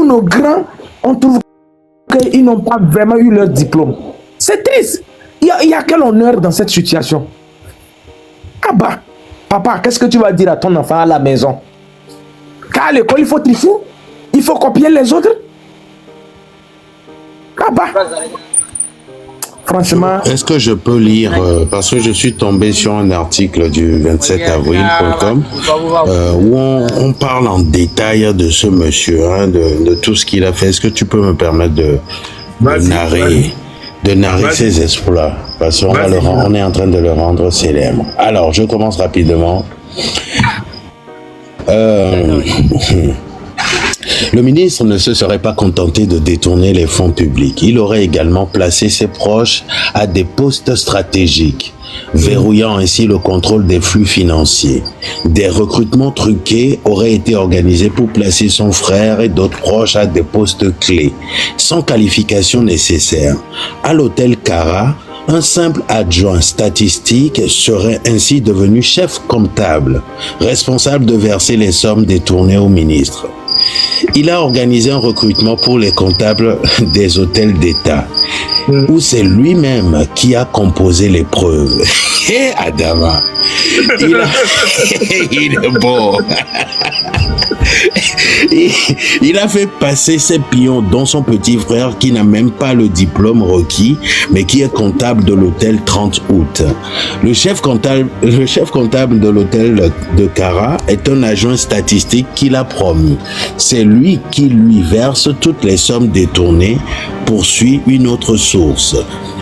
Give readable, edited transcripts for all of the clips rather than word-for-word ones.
tous nos grands, on trouve qu'ils n'ont pas vraiment eu leur diplôme. C'est triste. Il y a quel honneur dans cette situation? Ah bah, papa, qu'est-ce que tu vas dire à ton enfant à la maison? Car à l'école, il faut tricher, il faut copier les autres. Ah bah, franchement... Est-ce que je peux lire, parce que je suis tombé sur un article du 27 avril.com où on parle en détail de ce monsieur, hein, de tout ce qu'il a fait. Est-ce que tu peux me permettre de narrer ses exploits? Parce qu'on est en train de le rendre célèbre. Alors, je commence rapidement. Le ministre ne se serait pas contenté de détourner les fonds publics. Il aurait également placé ses proches à des postes stratégiques, verrouillant ainsi le contrôle des flux financiers. Des recrutements truqués auraient été organisés pour placer son frère et d'autres proches à des postes clés, sans qualification nécessaire. À l'hôtel Cara, un simple adjoint statistique serait ainsi devenu chef comptable, responsable de verser les sommes détournées au ministre. Il a organisé un recrutement pour les comptables des hôtels d'État, où c'est lui-même qui a composé les preuves. Et Adama, il est bon. Il a fait passer ses pions, dont son petit frère qui n'a même pas le diplôme requis, mais qui est comptable de l'hôtel 30 août. Le chef comptable de l'hôtel de Cara est un agent statistique qu'il a promu. C'est lui qui lui verse toutes les sommes détournées, poursuit une autre source.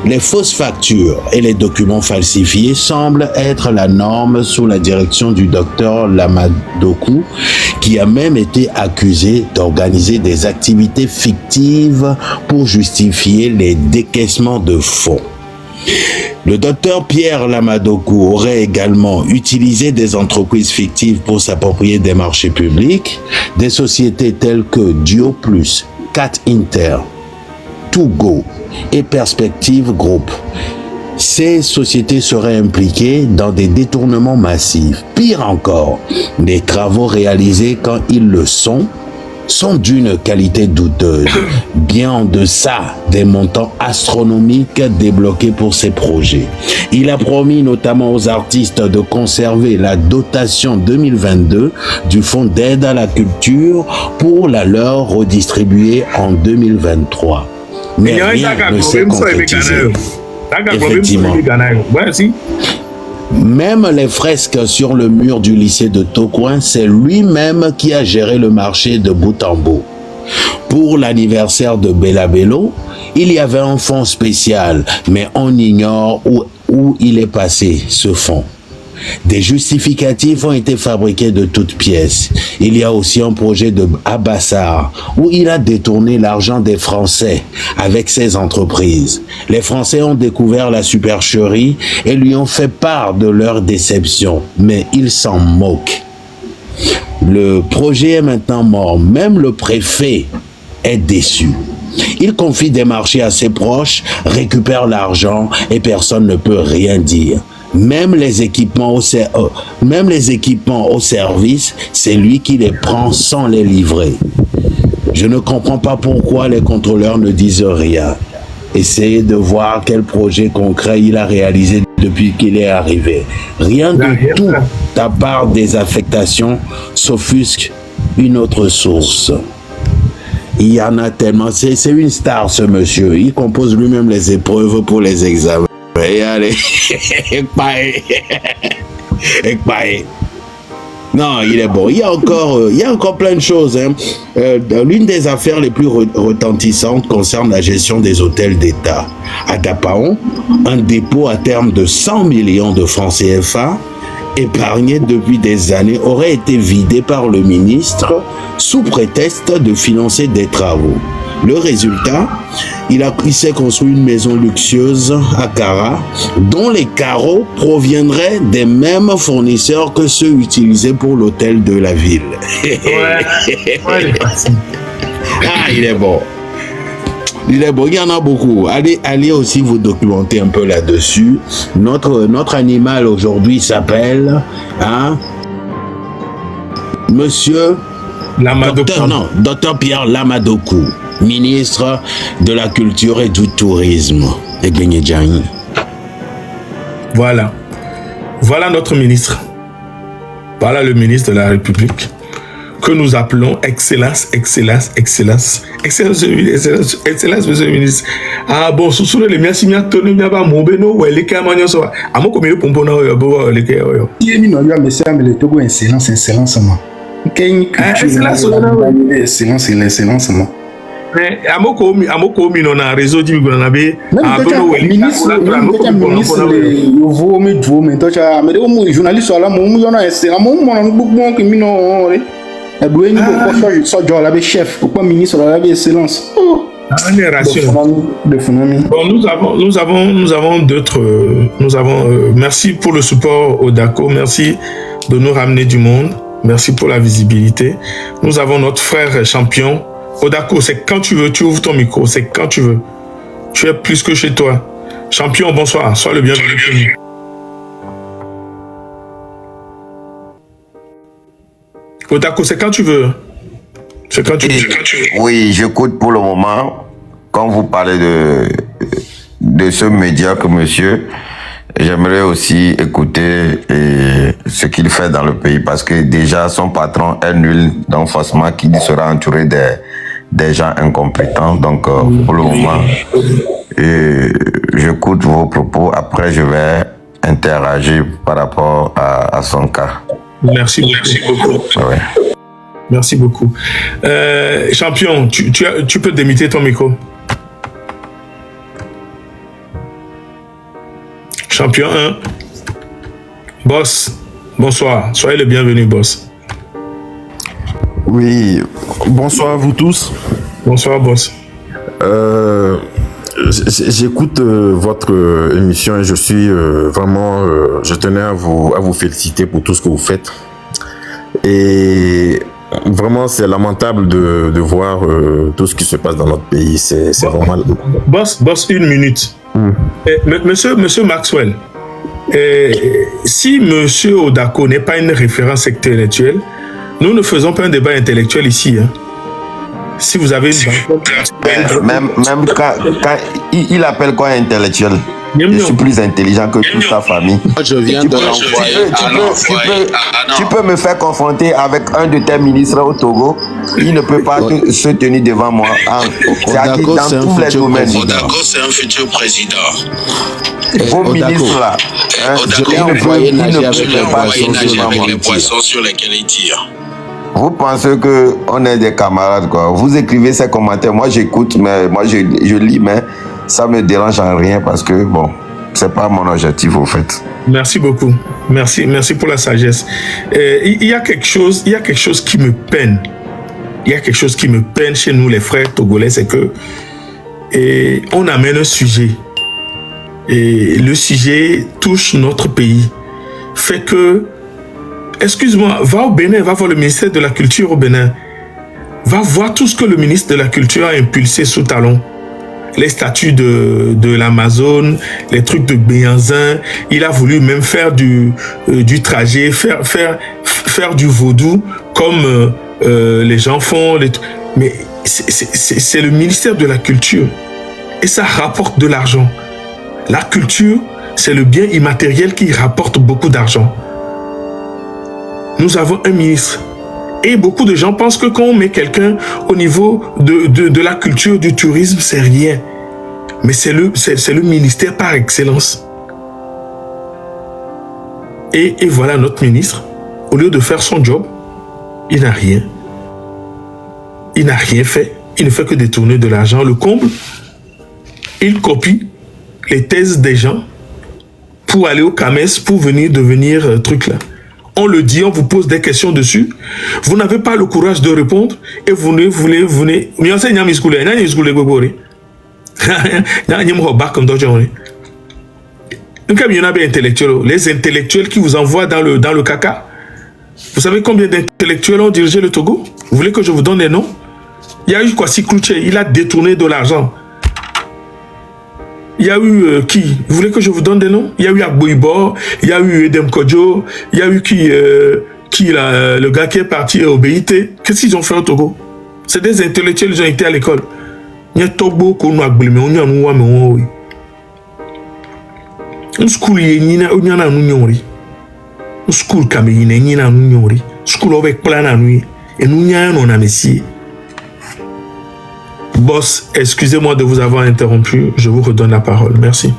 Les fausses factures et les documents falsifiés semblent être la norme sous la direction du docteur Lamadokou, qui a même été accusé d'organiser des activités fictives pour justifier les décaissements de fonds. Le docteur Pierre Lamadokou aurait également utilisé des entreprises fictives pour s'approprier des marchés publics, des sociétés telles que Dio Plus, Cat Inter, Togo et Perspective Group. Ces sociétés seraient impliquées dans des détournements massifs. Pire encore, les travaux réalisés quand ils le sont d'une qualité douteuse, bien en deçà des montants astronomiques débloqués pour ces projets. Il a promis notamment aux artistes de conserver la dotation 2022 du Fonds d'aide à la culture pour la leur redistribuer en 2023. Mais rien ne s'est concrétisé. Effectivement. Même les fresques sur le mur du lycée de Tokoin, c'est lui-même qui a géré le marché de bout en bout. Pour l'anniversaire de Bella Bello, il y avait un fonds spécial, mais on ignore où il est passé, ce fonds. Des justificatifs ont été fabriqués de toutes pièces. Il y a aussi un projet de Abassar où il a détourné l'argent des Français avec ses entreprises. Les Français ont découvert la supercherie et lui ont fait part de leur déception, mais ils s'en moquent. Le projet est maintenant mort. Même le préfet est déçu. Il confie des marchés à ses proches, récupère l'argent et personne ne peut rien dire. Même les équipements au service, c'est lui qui les prend sans les livrer. Je ne comprends pas pourquoi les contrôleurs ne disent rien. Essayez de voir quel projet concret il a réalisé depuis qu'il est arrivé. Rien de tout, à part des affectations, s'offusque une autre source. Il y en a tellement. C'est une star, ce monsieur. Il compose lui-même les épreuves pour les examens. Et allez, non, il est bon. Il y a encore plein de choses. Hein. L'une des affaires les plus retentissantes concerne la gestion des hôtels d'État. À Dapaon, un dépôt à terme de 100 millions de francs CFA, épargné depuis des années, aurait été vidé par le ministre sous prétexte de financer des travaux. Le résultat, il s'est construit une maison luxueuse à Cara, dont les carreaux proviendraient des mêmes fournisseurs que ceux utilisés pour l'hôtel de la ville. Ah, il est bon. Il est bon, il y en a beaucoup. Allez aussi vous documenter un peu là-dessus. Notre animal aujourd'hui s'appelle Monsieur Docteur Pierre Lamadokou, ministre de la Culture et du Tourisme. Et Guénédjaï. Voilà. Voilà notre ministre. Voilà le ministre de la République. Que nous appelons Excellence, Excellence, Excellence. Excellence, Excellence, Excellence, Monsieur le ministre. Ah bon, sous les miens, si miens, tenu, miens, bah, mon béno, ou les camanions, soit. À mon commis, pour bon, les camanions. Il est mis dans le monsieur, mais le Togo, excellence, excellence, moi. Excellence, excellence, l'excellence, moi. Mais à mon commis, on a un réseau du Gouvernement. Ah, bon, ministre, le nouveau, mais du mais toi, mais le journaliste, là, mon, il y en a, c'est un moment, beaucoup, qui m'y ont, chef, pourquoi ministre de la excellence? Bon, nous avons d'autres. Merci pour le support au DACO. Merci de nous ramener du monde. Merci pour la visibilité. Nous avons notre frère champion. Odako, c'est quand tu veux, tu ouvres ton micro, c'est quand tu veux. Tu es plus que chez toi. Champion, bonsoir. Sois le bienvenu. Odako, c'est quand tu veux. C'est quand tu veux. Oui, j'écoute pour le moment. Quand vous parlez de ce médiocre monsieur, j'aimerais aussi écouter ce qu'il fait dans le pays parce que déjà son patron est nul, donc forcément qu'il sera entouré des gens incompétents. Donc pour le moment, j'écoute vos propos. Après, je vais interagir par rapport à son cas. Merci beaucoup. Ouais. Merci beaucoup. Champion, tu peux démuter ton micro. Champion 1. Boss, bonsoir. Soyez le bienvenu, boss. Oui, bonsoir à vous tous. Bonsoir, boss. J'écoute votre émission et je suis vraiment... je tenais à vous féliciter pour tout ce que vous faites. Et vraiment, c'est lamentable de voir tout ce qui se passe dans notre pays. C'est vraiment... Boss, une minute. Monsieur Maxwell, si Monsieur Odako n'est pas une référence intellectuelle, nous ne faisons pas un débat intellectuel ici. Hein. Si vous avez même quand il appelle quoi intellectuel? Je suis plus intelligent que toute sa famille. Je viens de l'envoyer. Tu peux me faire confronter avec un de tes ministres au Togo. Il ne peut pas se tenir devant moi. C'est-à-dire dans tous les domaines. Odako, c'est un futur président. Vos ministres là, il ne peut nager avec les poissons sur lesquels il tire. Vous pensez qu'on est des camarades, quoi. Vous écrivez ces commentaires, moi j'écoute, mais moi je lis, mais ça me dérange en rien parce que, bon, c'est pas mon objectif au fait. Merci beaucoup. Merci pour la sagesse. Il y a quelque chose qui me peine. Il y a quelque chose qui me peine chez nous, les frères togolais, c'est que on amène un sujet. Et le sujet touche notre pays. Fait que, excuse-moi, va au Bénin, va voir le ministère de la Culture au Bénin. Va voir tout ce que le ministre de la Culture a impulsé sous talon. Les statues de l'Amazone, les trucs de Béanzin. Il a voulu même faire du trajet, faire du vaudou comme les gens font. Mais c'est le ministère de la Culture. Et ça rapporte de l'argent. La culture, c'est le bien immatériel qui rapporte beaucoup d'argent. Nous avons un ministre. Et beaucoup de gens pensent que quand on met quelqu'un au niveau de la culture, du tourisme, c'est rien. Mais c'est le ministère par excellence. Et voilà notre ministre. Au lieu de faire son job, il n'a rien. Il n'a rien fait. Il ne fait que détourner de l'argent. Le comble, il copie les thèses des gens pour aller au CAMES, pour devenir truc là. On le dit, on vous pose des questions dessus. Vous n'avez pas le courage de répondre et vous voulez. Mais on sait, les intellectuels qui vous envoient dans le caca. Vous savez combien d'intellectuels ont dirigé le Togo? Vous voulez que je vous donne des noms? Il y a eu Kwasi Klouché, il a détourné de l'argent. Il y a eu qui? Vous voulez que je vous donne des noms? Il y a eu Agboibor, il y a eu Edem Kodjo, il y a eu qui? qui là, le gars qui est parti au BIT, qu'est-ce qu'ils ont fait au Togo? C'est des intellectuels, ils ont été à l'école. Il y a Togo qu'on a blâmé, on y a nous, mais une school y a une school Cameroun y a une school avec plein à nuit et nous y a un amitié. Boss, excusez-moi de vous avoir interrompu, je vous redonne la parole, merci.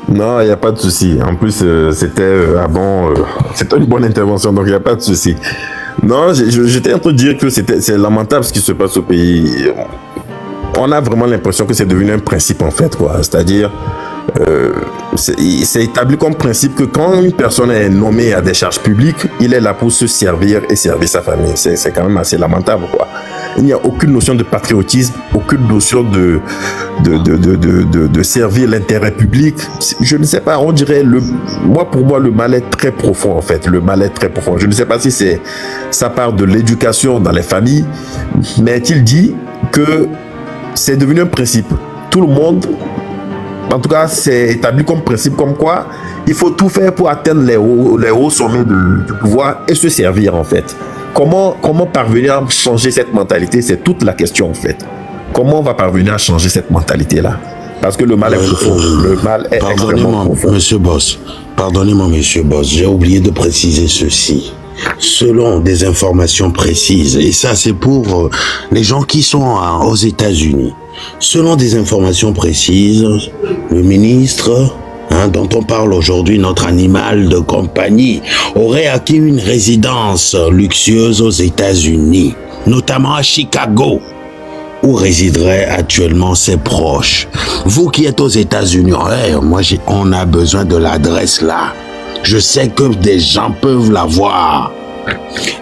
Non, il n'y a pas de souci. En plus, c'était c'était une bonne intervention, donc il n'y a pas de souci. Non, j'étais en train de dire que c'est lamentable ce qui se passe au pays. On a vraiment l'impression que c'est devenu un principe en fait, quoi. C'est-à-dire, c'est établi comme principe que quand une personne est nommée à des charges publiques, il est là pour se servir et servir sa famille. C'est quand même assez lamentable, quoi. Il n'y a aucune notion de patriotisme, aucune notion de servir l'intérêt public. Je ne sais pas, on dirait, pour moi, le mal est très profond, en fait. Le mal est très profond. Je ne sais pas si ça part de l'éducation dans les familles, mais il dit que c'est devenu un principe. Tout le monde, en tout cas, c'est établi comme principe, comme quoi il faut tout faire pour atteindre les hauts sommets du pouvoir et se servir, en fait. Comment parvenir à changer cette mentalité? C'est toute la question, en fait. Comment on va parvenir à changer cette mentalité-là? Parce que le mal est profond. Le mal est extrêmement profond. Pardonnez-moi, monsieur Boss, j'ai oublié de préciser ceci. Selon des informations précises, et ça c'est pour les gens qui sont aux États-Unis, selon des informations précises, le ministre dont on parle aujourd'hui, notre animal de compagnie, aurait acquis une résidence luxueuse aux États-Unis, notamment à Chicago, où résideraient actuellement ses proches. Vous qui êtes aux États-Unis, on a besoin de l'adresse là. Je sais que des gens peuvent l'avoir.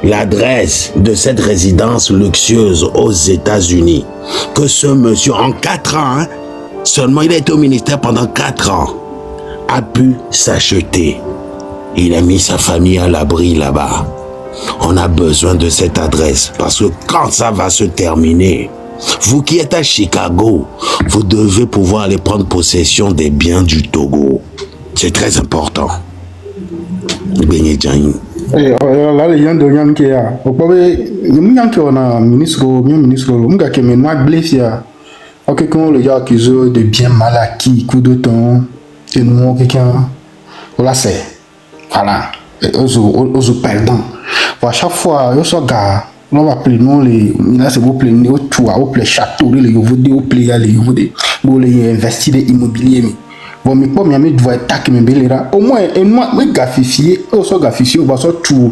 L'adresse de cette résidence luxueuse aux États-Unis, que ce monsieur, en 4 ans, seulement il a été au ministère pendant 4 ans, a pu s'acheter. Il a mis sa famille à l'abri là-bas. On a besoin de cette adresse parce que quand ça va se terminer, vous qui êtes à Chicago, vous devez pouvoir aller prendre possession des biens du Togo. C'est très important. Là, les gens de Yann qui a, au premier, il y a un ministre, qui me noie blessé. Ok, quand les gens accusent de biens mal acquis, coup de temps, que nous, quelqu'un, voilà, c'est, voilà, aux perdants. À chaque fois, il y a ce gars, on va appeler nous, là, c'est vous plaît, au plaît château, les Yovodé, au plaît, les Yovodé, vous les investir dans l'immobilier. Bon, mais pas mais doit attaquer mes belles au moins et moi gafifié au so gafifié on va so tout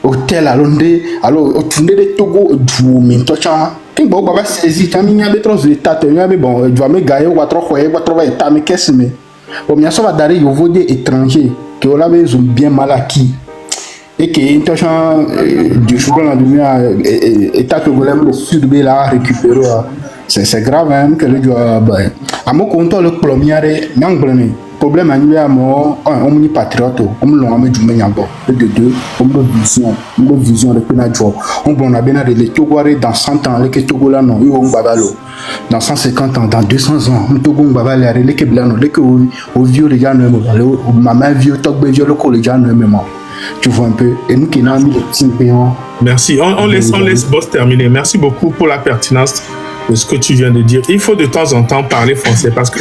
hôtel à Londres alors au tourner de Togo du mais toi quand bon baba saisi tant il y a des trop états il y a bon doit me gagner ou trop quoi ou trop état mais qu'est-ce mais bon bien ça va d'aller au vote étranger que on avait bien mal acquis et que intention du jour dans la demi état que le sud de la récupérer c'est grave hein que le doit à mon compte le premier n'anglais problème à nous à moi on est patriote on me l'a mis du meilleur de deux on me vision de penajo on a bien les Togolais dans 100 ans les Togolais non ils ont babalo dans 150 ans dans 200 ans on Togo babalo les que blanc les que au vieux les gens même maman vieux Togo vieux le collège même tu vois un peu et nous qui n'avons mis les petits payants. Merci, on laisse Boss terminer. Merci beaucoup pour la pertinence de ce que tu viens de dire. Il faut de temps en temps parler français parce que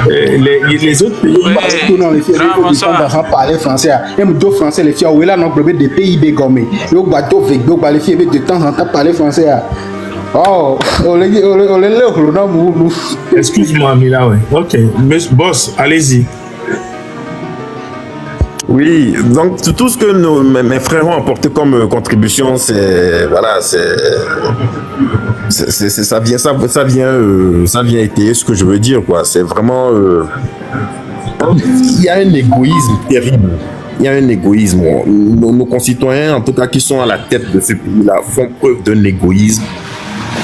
les autres pays non les filles parler français même deux français les filles là non problème des pays bégomés yo bateau vego les filles de temps en temps parler français oh excuse-moi Mila ouais. OK mais Boss allez-y. Oui, donc tout ce que mes frères ont apporté comme contribution, ça vient étayer ce que je veux dire, quoi. C'est vraiment, il y a un égoïsme terrible. Il y a un égoïsme. Nos concitoyens, en tout cas, qui sont à la tête de ce pays-là, font preuve d'un égoïsme,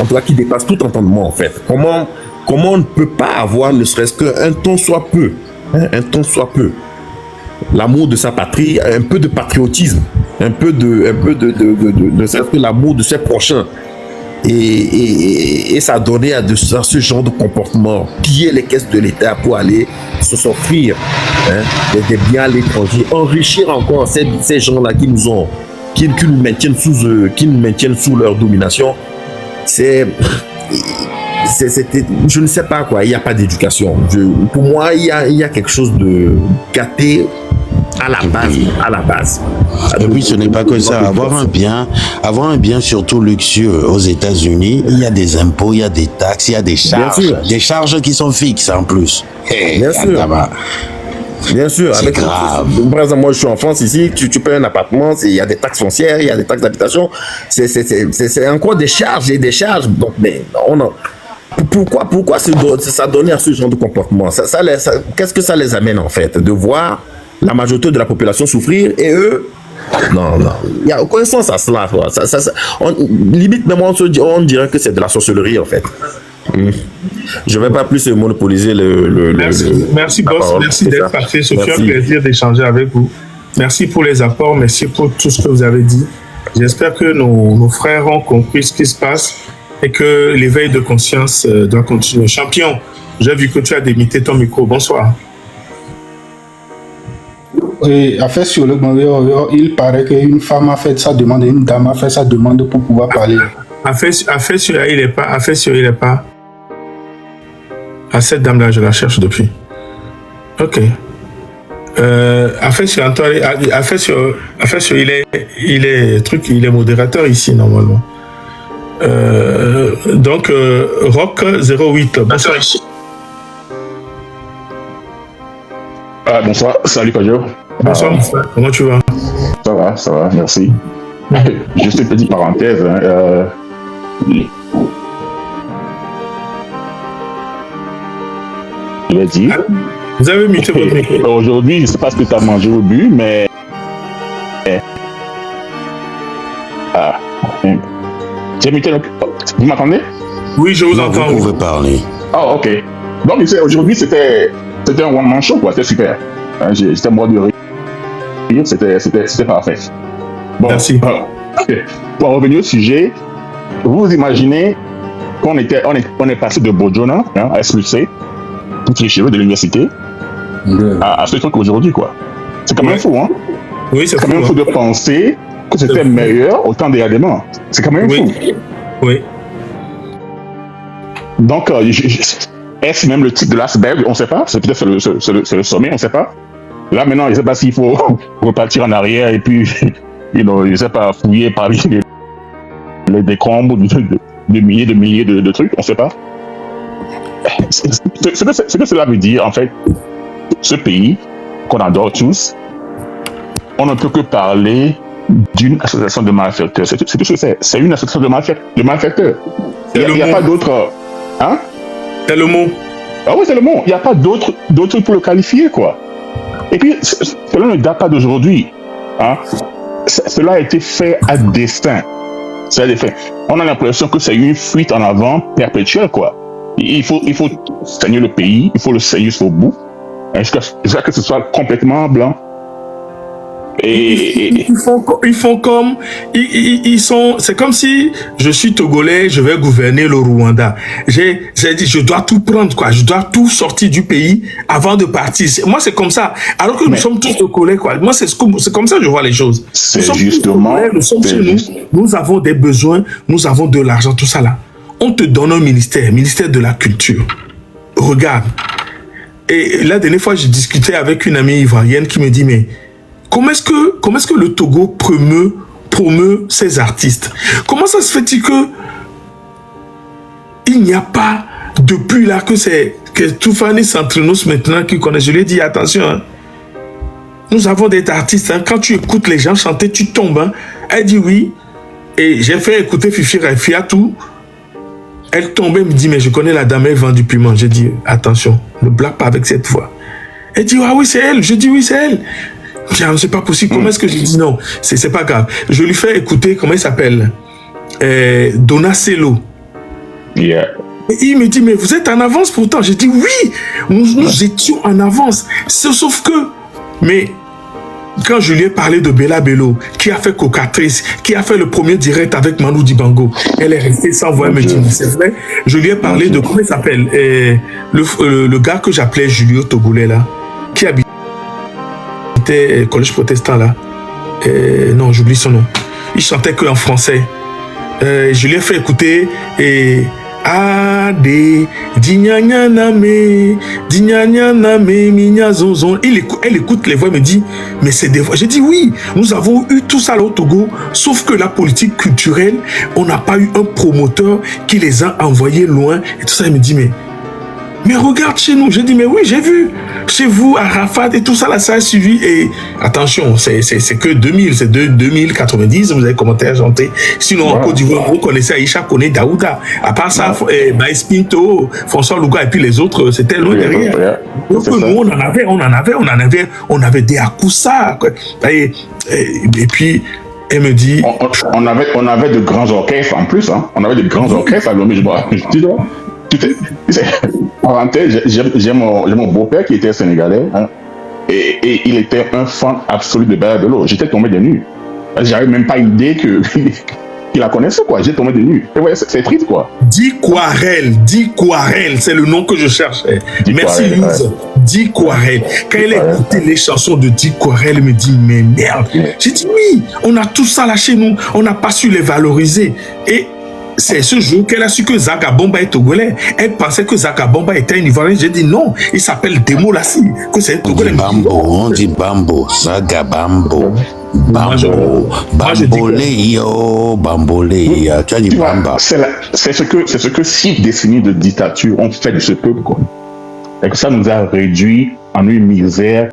en tout cas, qui dépasse tout entendement, en fait. Comment on ne peut pas avoir, ne serait-ce qu'un ton soit peu, hein, un ton soit peu. L'amour de sa patrie, un peu de patriotisme, un peu de l'amour de ses prochains. Et ça donnait à ce genre de comportement, piller les caisses de l'État pour aller s'offrir des biens à l'étranger, enrichir encore ces gens-là qui nous ont qui nous maintiennent sous leur domination, je ne sais pas quoi, il n'y a pas d'éducation. Pour moi, il y a quelque chose de gâté à la base. Et puis ce n'est pas que ça. Avoir un bien surtout luxueux aux États-Unis, il y a des impôts, il y a des taxes, il y a des charges qui sont fixes en plus. Bien sûr. Bien sûr, c'est grave. Par exemple, moi je suis en France ici, tu payes un appartement, il y a des taxes foncières, il y a des taxes d'habitation, c'est encore des charges et des charges. Donc, mais pourquoi ça donne à ce genre de comportement? Qu'est-ce que ça les amène en fait? De voir la majorité de la population souffrir et eux, non, il n'y a aucun sens à cela. Quoi. Limite, même on dirait que c'est de la sorcellerie en fait. Je ne vais pas plus monopoliser Merci boss, merci d'être passé. Ce fut un plaisir d'échanger avec vous. Merci pour les apports, merci pour tout ce que vous avez dit. J'espère que nos frères ont compris ce qui se passe et que l'éveil de conscience doit continuer. Champion, j'ai vu que tu as démité ton micro. Bonsoir. Et en fait, sur le moment, il paraît qu'une femme a fait sa demande et une dame a fait sa demande pour pouvoir parler. A fait sur il n'est pas. À cette dame-là, je la cherche depuis. Ok. A fait sur il est modérateur ici normalement. Donc Rock 08. Bonsoir ici. Bonsoir, salut Pajo. Bonsoir, comment tu vas? Ça va, merci. Juste une petite parenthèse. Il a dit. Vous avez muté votre micro. Aujourd'hui, je ne sais pas ce que tu as mangé au but, mais. J'ai muté. Vous m'entendez? Oui, je vous entends. Vous pouvez parler. Ah, ok. Donc, aujourd'hui, c'était un one-man show, quoi. C'était super. J'étais mort de rire. C'était parfait. Bon, merci. Pour revenir au sujet, vous imaginez qu'on est passé de Bojona, à SLC, toutes les cheveux de l'université, à ce truc aujourd'hui, quoi. C'est quand même fou, hein? Oui, c'est quand même fou de penser que c'était meilleur au temps des éléments. C'est quand même fou. Oui. Donc, est-ce même le titre de l'iceberg? On ne sait pas. C'est peut-être le sommet, on ne sait pas. Là, maintenant, je ne sais pas s'il faut repartir en arrière et puis, je ne sais pas, fouiller parmi les décombres de milliers de trucs, on ne sait pas. Ce que cela veut dire, en fait, ce pays qu'on adore tous, on ne peut que parler d'une association de malfaiteurs. C'est tout ce que c'est. C'est une association de malfaiteurs. Il n'y a pas d'autre... Hein? C'est le mot. Ah oui, c'est le mot. Il n'y a pas d'autre pour le qualifier, quoi. Et puis, cela ne date pas d'aujourd'hui. Hein? Cela a été fait à dessein. On a l'impression que c'est une fuite en avant perpétuelle, quoi. Il faut saigner le pays, il faut le saigner jusqu'au bout, jusqu'à que ce soit complètement blanc. Et ils font comme c'est comme si je suis togolais, je vais gouverner le Rwanda. J'ai dit je dois tout prendre, quoi, je dois tout sortir du pays avant de partir. Moi c'est comme ça. Alors que nous sommes tous togolais, quoi. Moi c'est comme ça que je vois les choses. C'est justement. Nous sommes chez nous. Nous avons des besoins, nous avons de l'argent, tout ça là. On te donne un ministère de la culture. Regarde. Et la dernière fois, j'ai discuté avec une amie ivoirienne qui me dit, mais comment est-ce que le Togo promeut ses artistes? Comment ça se fait-il que il n'y a pas, depuis là, que Toufani Santrinos maintenant qui connaît, je lui ai dit, attention, hein, nous avons des artistes, hein, quand tu écoutes les gens chanter, tu tombes. Hein. Elle dit oui, et j'ai fait écouter Fifi Fiatou. Elle tombait, elle me dit, mais je connais la dame, elle vend du piment. J'ai dit, attention, ne blague pas avec cette voix. Elle dit, ah oui, c'est elle. Je dis, oui, c'est elle. Je dis, c'est pas possible. Comment est-ce que je dis non? C'est pas grave. Je lui fais écouter, comment il s'appelle? Donacelo. Yeah. Et il me dit, mais vous êtes en avance pourtant. J'ai dit, oui, nous étions en avance. Sauf que, mais quand je lui ai parlé de Bella Bello, qui a fait Cocatrice, qui a fait le premier direct avec Manu Dibango, elle est restée sans voix, elle me dit, c'est vrai. Je lui ai parlé de, comment il s'appelle, le gars que j'appelais Julio Togolais là, qui habitait collège protestant là. Non, j'oublie son nom. il chantait que en français. Je lui ai fait écouter et Ade, Dignaname, Minya Zonzon. Elle écoute les voix, elle me dit, mais c'est des voix. J'ai dit oui, nous avons eu tout ça là au Togo, sauf que la politique culturelle, on n'a pas eu un promoteur qui les a envoyés loin. Et tout ça, elle me dit, mais regarde chez nous. J'ai dit, mais oui, j'ai vu. Chez vous, à Rafat et tout ça, là, ça a suivi. Et attention, c'est que 2000, c'est 2090, vous avez commenté à chanter. Sinon, en Côte d'Ivoire, vous connaissez Aïcha Kone Daouda. À part ça, Baïs Pinto, François Louga et puis les autres, c'était loin derrière. Donc, nous, on avait des Akoussa. Et puis, elle me dit... On avait de grands orchestres en plus, hein. On avait de grands orchestres à Lomé. Tu vois, j'ai mon beau-père qui était sénégalais, hein, et il était un fan absolu de Bella Bello. J'étais tombé des nues. J'avais même pas idée qu'il la connaissait, quoi. J'ai tombé des nues. Et ouais, c'est triste, quoi. Diquarel, c'est le nom que je cherchais. Merci, Lise. Diquarel. Quand elle a écouté les chansons de Diquarel, elle me dit, mais merde. J'ai dit, oui, on a tout ça là chez nous. On n'a pas su les valoriser. Et c'est ce jour qu'elle a su que Zaga Bomba est togolais. Elle pensait que Zaga Bomba était un Ivoirien. J'ai dit non, il s'appelle Demo Lassi, que c'est un togolais. On dit Bambo, Zaga Bambo. Bambolé, tu as dit Bamba. C'est ce que 6 décennies de dictature ont fait de ce peuple, quoi. Et que ça nous a réduit en une misère